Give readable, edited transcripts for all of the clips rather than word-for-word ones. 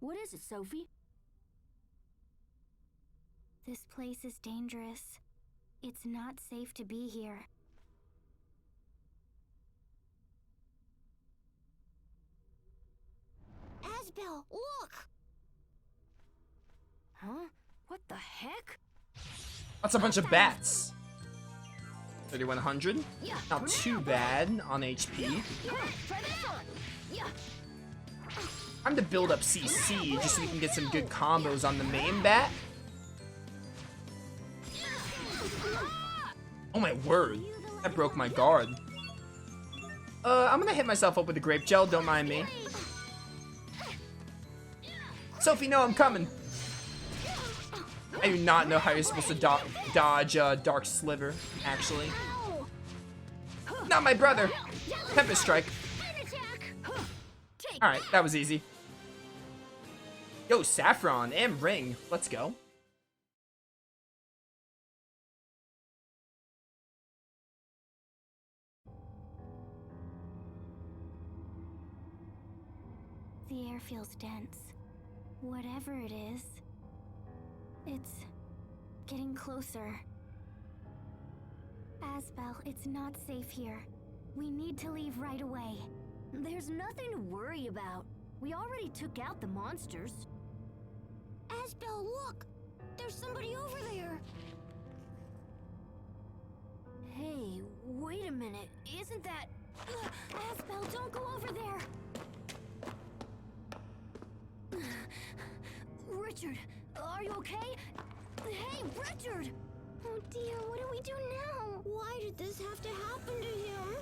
What is it, Sophie? This place is dangerous. It's not safe to be here. Asbel, look! Huh? What the heck? That's a bunch of bats. 3100. Not too bad on HP. Time to build up CC just so we can get some good combos on the main bat. Oh my word. That broke my guard. I'm gonna hit myself up with the grape gel, don't mind me. Sophie, no, I'm coming. I do not know how you're supposed to dodge Dark Sliver, actually. Not my brother. Tempest Strike. Alright, that was easy. Yo, Saffron and Ring. Let's go. The air feels dense. Whatever it is, it's getting closer. Asbel, it's not safe here. We need to leave right away. There's nothing to worry about. We already took out the monsters. Asbel, look! There's somebody over there! Hey, wait a minute. Isn't that... Asbel, don't go over there! Richard, are you okay? Hey, Richard! Oh dear, what do we do now? Why did this have to happen to him?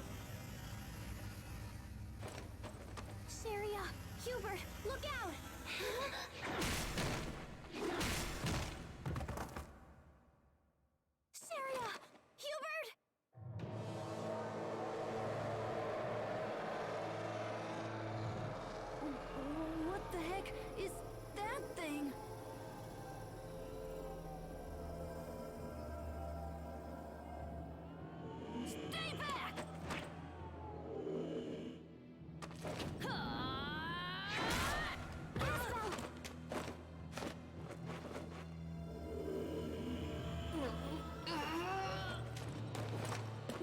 Saria, Hubert, look out! Saria! Hubert! What the heck is that thing? Stay back!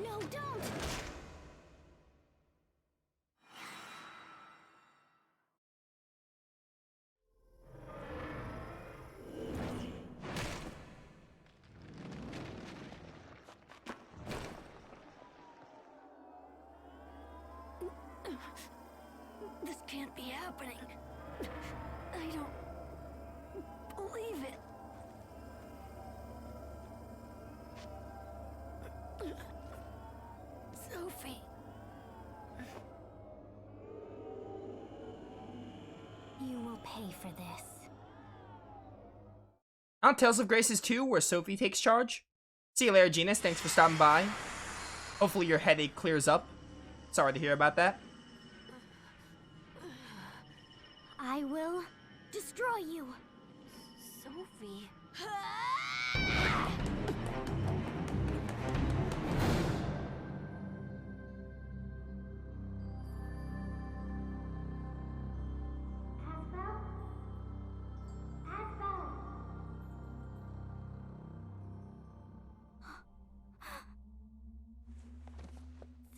No, don't! This can't be happening. I don't believe it. Sophie. You will pay for this. On Tales of Graces 2, where Sophie takes charge. See you later, Genus. Thanks for stopping by. Hopefully your headache clears up. Sorry to hear about that. I will destroy you. Sophie.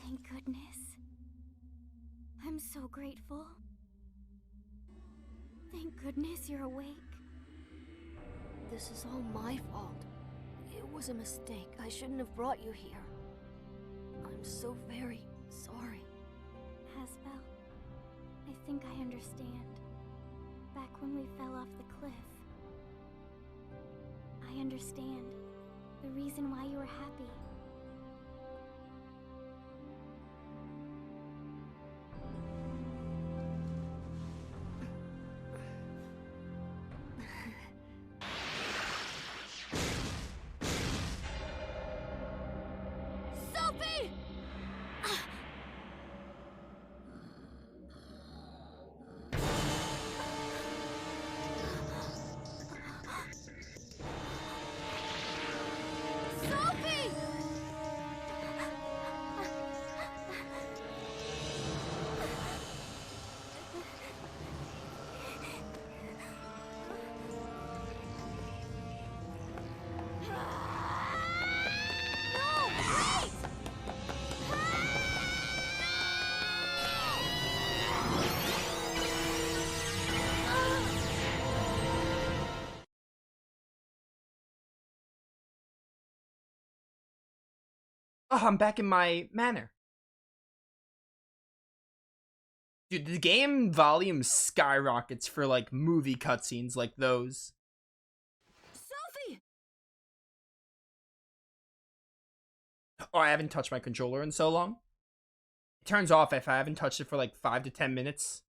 Thank goodness. I'm so grateful. Thank goodness you're awake. This is all my fault. It was a mistake. I shouldn't have brought you here. I'm so very sorry. Asbel, I think I understand. Back when we fell off the cliff. I understand the reason why you were happy. Sophie! Sophie! Oh, I'm back in my manor. Dude, the game volume skyrockets for, like, movie cutscenes like those. Sophie! Oh, I haven't touched my controller in so long. It turns off if I haven't touched it for, like, 5 to 10 minutes.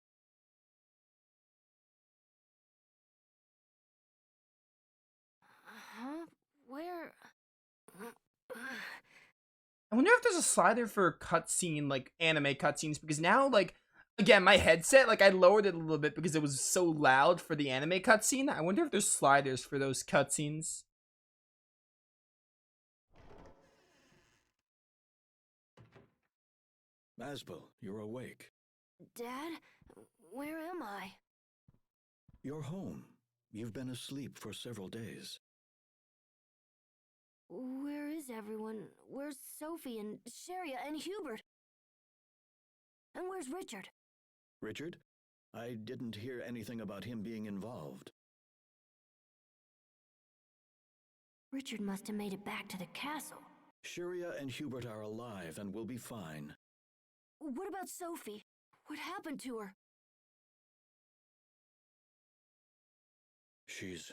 Huh? Where? I wonder if there's a slider for cutscene, like, anime cutscenes, because now, like, again, my headset, like, I lowered it a little bit because it was so loud for the anime cutscene. I wonder if there's sliders for those cutscenes. Asbel, you're awake. Dad? Where am I? You're home. You've been asleep for several days. Where is everyone? Where's Sophie and Sharia and Hubert? And where's Richard? Richard? I didn't hear anything about him being involved. Richard must have made it back to the castle. Sharia and Hubert are alive and will be fine. What about Sophie? What happened to her? She's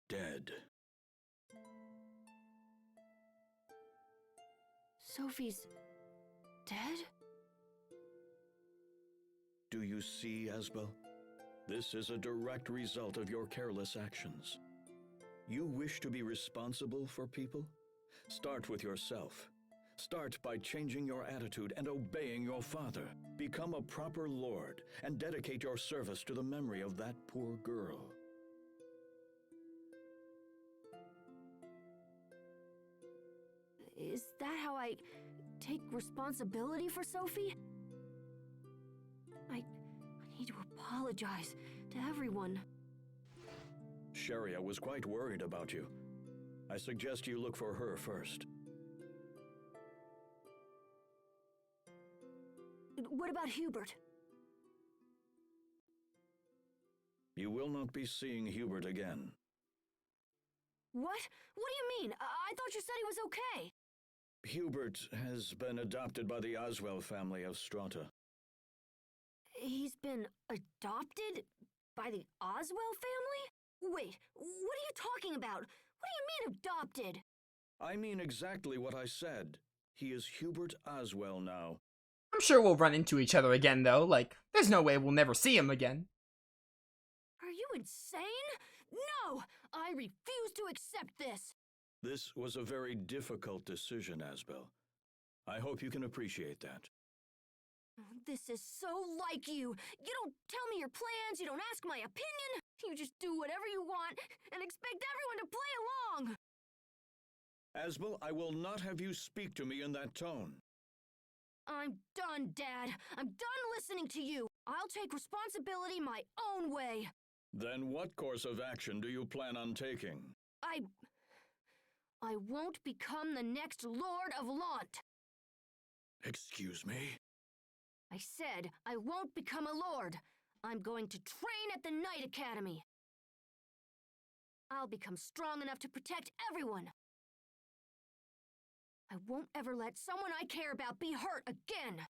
dead. Sophie's dead? Do you see, Asbel? This is a direct result of your careless actions. You wish to be responsible for people? Start with yourself. Start by changing your attitude and obeying your father. Become a proper lord and dedicate your service to the memory of that poor girl. Is that how I take responsibility for Sophie? I need to apologize to everyone. Sharia was quite worried about you. I suggest you look for her first. What about Hubert? You will not be seeing Hubert again. What? What do you mean? I thought you said he was okay. Hubert has been adopted by the Oswell family of Strata. He's been adopted by the Oswell family? Wait, what are you talking about? What do you mean adopted? I mean exactly what I said. He is Hubert Oswell now. I'm sure we'll run into each other again, though. Like, there's no way we'll never see him again. Are you insane? No! I refuse to accept this! This was a very difficult decision, Asbel. I hope you can appreciate that. This is so like you! You don't tell me your plans, you don't ask my opinion, you just do whatever you want and expect everyone to play along! Asbel, I will not have you speak to me in that tone. I'm done, Dad. I'm done listening to you. I'll take responsibility my own way. Then what course of action do you plan on taking? I won't become the next Lord of Lant. Excuse me? I said I won't become a lord. I'm going to train at the Knight Academy. I'll become strong enough to protect everyone. I won't ever let someone I care about be hurt again.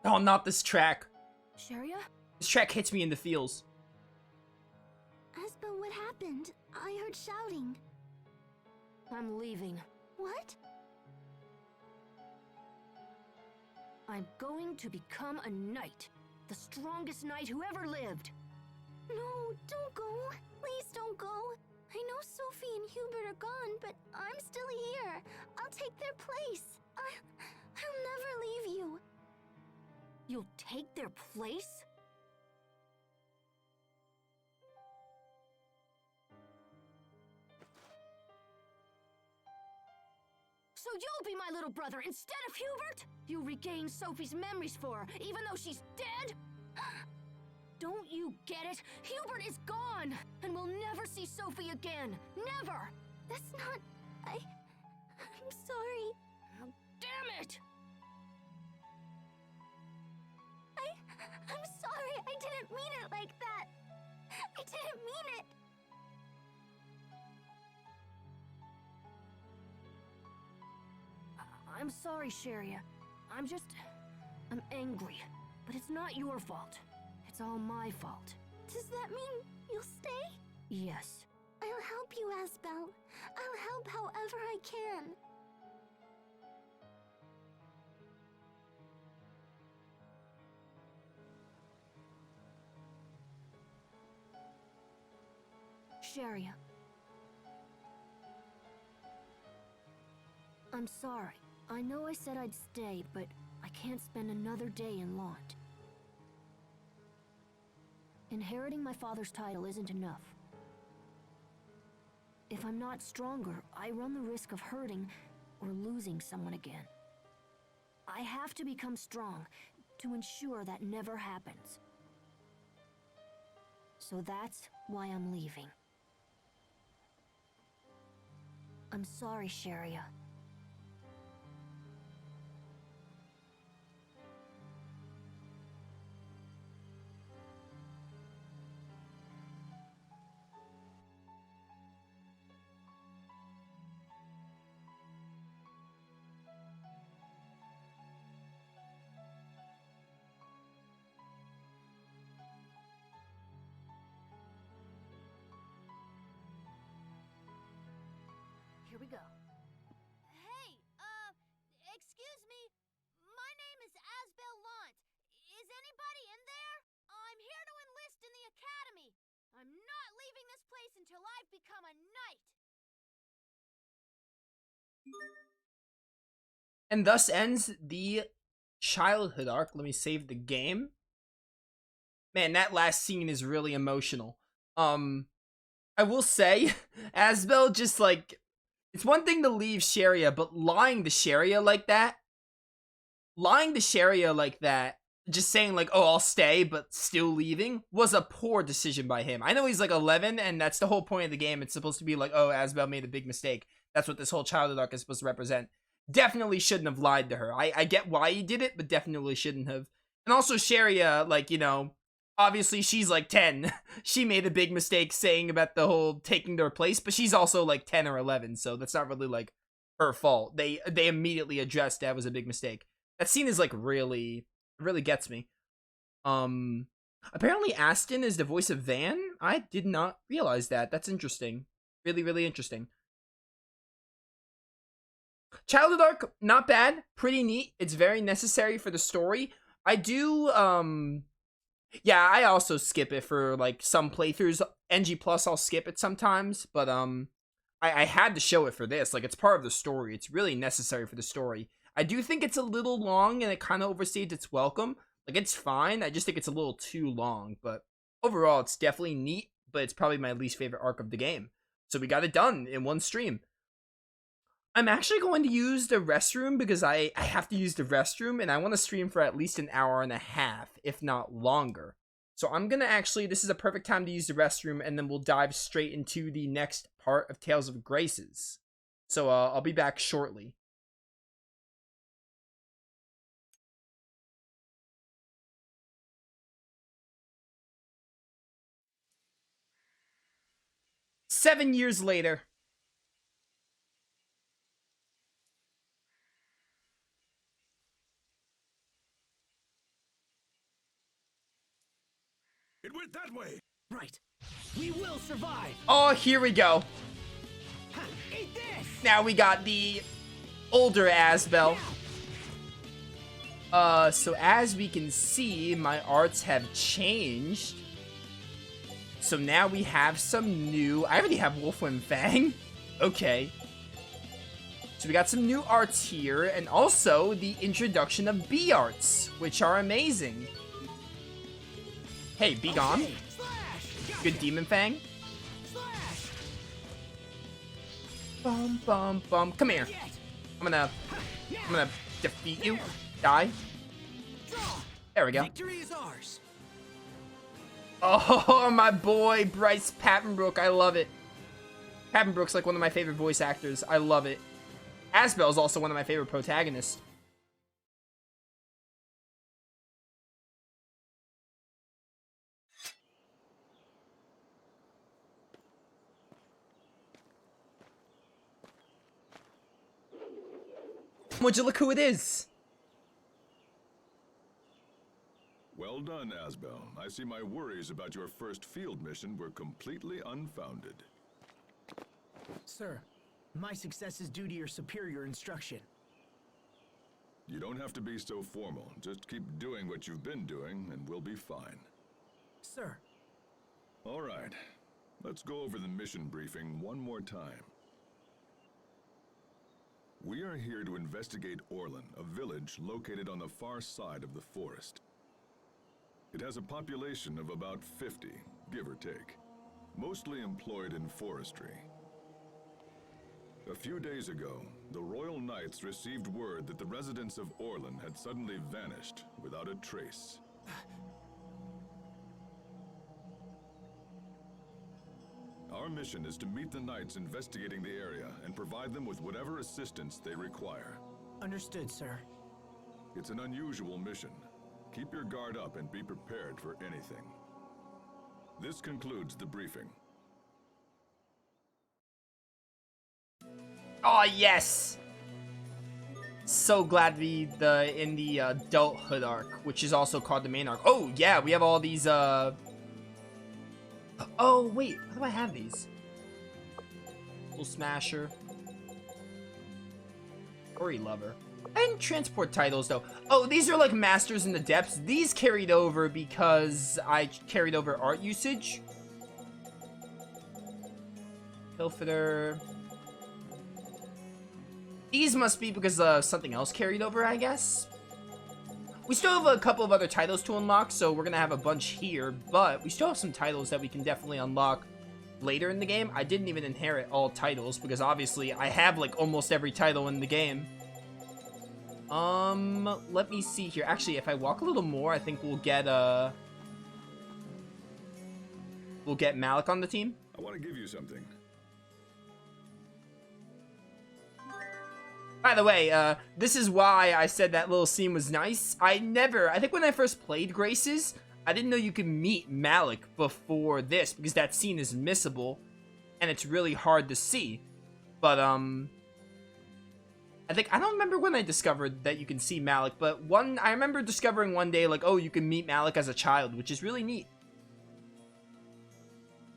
Oh, not this track. Sharia? This track hits me in the feels. Asbel, what happened? I heard shouting. I'm leaving. What? I'm going to become a knight. The strongest knight who ever lived. No, don't go. Please don't go. I know Sophie and Hubert are gone, but I'm still here. I'll take their place. I'll never leave you. You'll take their place? So you'll be my little brother instead of Hubert? You'll regain Sophie's memories for her, even though she's dead? Don't you get it? Hubert is gone, and we'll never see Sophie again. Never! That's not... I'm sorry. Oh, damn it! I'm sorry. I didn't mean it like that. I didn't mean it. I'm sorry, Sharia. I'm angry. But it's not your fault. It's all my fault. Does that mean you'll stay? Yes. I'll help you, Asbel. I'll help however I can. Sharia. I'm sorry. I know I said I'd stay, but I can't spend another day in Lont. Inheriting my father's title isn't enough. If I'm not stronger, I run the risk of hurting or losing someone again. I have to become strong to ensure that never happens. So that's why I'm leaving. I'm sorry, Sharia. Here we go. Hey, excuse me. My name is Asbel Lant. Is anybody in there? I'm here to enlist in the academy. I'm not leaving this place until I've become a knight. And thus ends the childhood arc. Let me save the game. Man, that last scene is really emotional. I will say, Asbel just like, it's one thing to leave Sharia, but lying to Sharia like that, just saying like, oh, I'll stay, but still leaving, was a poor decision by him. I know he's like 11, and that's the whole point of the game. It's supposed to be like, oh, Asbel made a big mistake. That's what this whole childhood arc is supposed to represent. Definitely shouldn't have lied to her. I get why he did it, but definitely shouldn't have. And also Sharia, like, you know, obviously she's like 10. She made a big mistake saying about the whole taking their place, but she's also like 10 or 11, so that's not really like her fault. They immediately addressed that was a big mistake. That scene is like really gets me. Apparently Aston is the voice of Van. I did not realize that. That's interesting. Really interesting. Childhood arc, not bad, pretty neat. It's very necessary for the story. I do, yeah, I also skip it for like some playthroughs. NG Plus, I'll skip it sometimes, but I had to show it for this. Like, it's part of the story. It's really necessary for the story. I do think it's a little long and it kind of overstays its welcome. Like, it's fine. I just think it's a little too long, but overall, it's definitely neat, but it's probably my least favorite arc of the game. So we got it done in one stream. I'm actually going to use the restroom because I have to use the restroom and I want to stream for at least an hour and a half, if not longer. So I'm going to actually, this is a perfect time to use the restroom and then we'll dive straight into the next part of Tales of Graces. So I'll be back shortly. Seven years later. It went that way. Right. We will survive. Oh, here we go. Eat this. Now we got the older Asbel. So as we can see, my arts have changed. So now we have some new... I already have Wolfwind Fang. Okay. So we got some new arts here, and also the introduction of B arts, which are amazing. Hey, be gone. Good Demon Fang. Bum bum bum. Come here. I'm gonna defeat you. Die. There we go. Victory is ours. Oh, my boy, Bryce Papenbrook. I love it. Papenbrook's like one of my favorite voice actors. I love it. Asbel is also one of my favorite protagonists. Would you look who it is? Well done, Asbel. I see my worries about your first field mission were completely unfounded. Sir, my success is due to your superior instruction. You don't have to be so formal. Just keep doing what you've been doing, and we'll be fine. Sir. All right. Let's go over the mission briefing one more time. We are here to investigate Orlan, a village located on the far side of the forest. It has a population of about 50, give or take, mostly employed in forestry. A few days ago, the Royal Knights received word that the residents of Orlan had suddenly vanished without a trace. Our mission is to meet the Knights investigating the area and provide them with whatever assistance they require. Understood, sir. It's an unusual mission. Keep your guard up and be prepared for anything. This concludes the briefing. Oh yes! So glad to be in the adulthood arc, which is also called the main arc. Oh yeah, we have all these oh wait, how do I have these? Full Smasher. Furry Lover. And transport titles though. Oh, these are like Masters in the Depths. These carried over because I carried over art usage. Pilferer. These must be because something else carried over, I guess. We still have a couple of other titles to unlock, so we're gonna have a bunch here, but we still have some titles that we can definitely unlock later in the game. I didn't even inherit all titles because obviously I have like almost every title in the game. Let me see here. Actually, if I walk a little more, I think we'll get Malik on the team. I want to give you something. By the way, this is why I said that little scene was nice. I think when I first played Graces, I didn't know you could meet Malik before this, because that scene is missable, and it's really hard to see. But, I don't remember when I discovered that you can see Malik, but I remember discovering one day, like, oh, you can meet Malik as a child, which is really neat.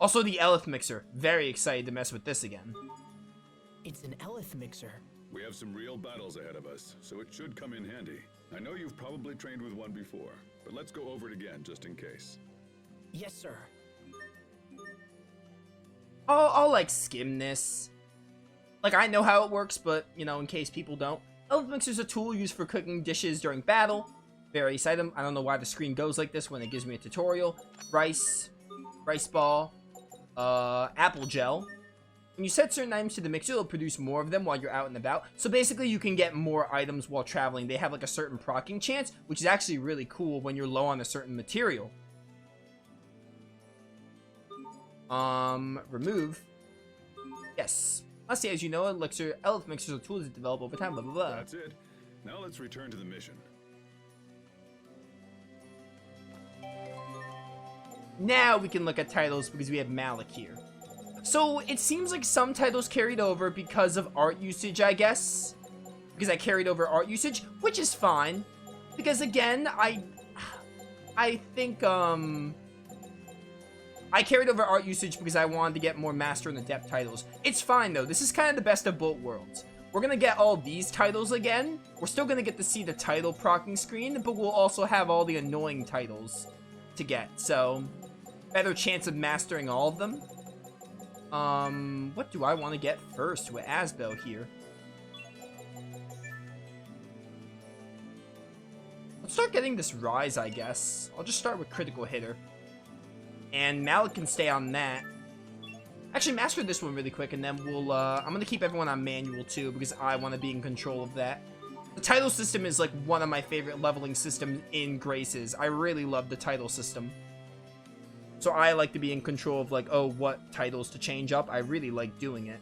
Also, the Elith Mixer. Very excited to mess with this again. It's an Elith Mixer. We have some real battles ahead of us, so it should come in handy. I know you've probably trained with one before, but let's go over it again just in case. Yes, sir. I'll like skim this. Like, I know how it works, but, you know, in case people don't. Elith Mixer is a tool used for cooking dishes during battle. Various item. I don't know why the screen goes like this when it gives me a tutorial. Rice ball, apple gel. When you set certain items to the mixer, it'll produce more of them while you're out and about. So basically, you can get more items while traveling. They have like a certain proccing chance, which is actually really cool when you're low on a certain material. Remove. Yes. Lastly, as you know, Elith Mixers are tools that develop over time, blah, blah, blah. That's it. Now let's return to the mission. Now we can look at titles because we have Malik here. So it seems like some titles carried over because of art usage, I guess. Because I carried over art usage, which is fine. Because again, I think, I carried over art usage because I wanted to get more Master in the Depth titles. It's fine though, this is kind of the best of both worlds. We're gonna get all these titles again. We're still gonna get to see the title proccing screen, but we'll also have all the annoying titles to get. So, better chance of mastering all of them. What do I want to get first with Asbel here? Let's start getting this Rise, I guess. I'll just start with Critical Hitter. And Malik can stay on that. Actually, master this one really quick, and then we'll, I'm gonna keep everyone on manual too, because I want to be in control of that. The title system is like one of my favorite leveling systems in Graces. I really love the title system. So I like to be in control of like, oh, what titles to change up. I really like doing it.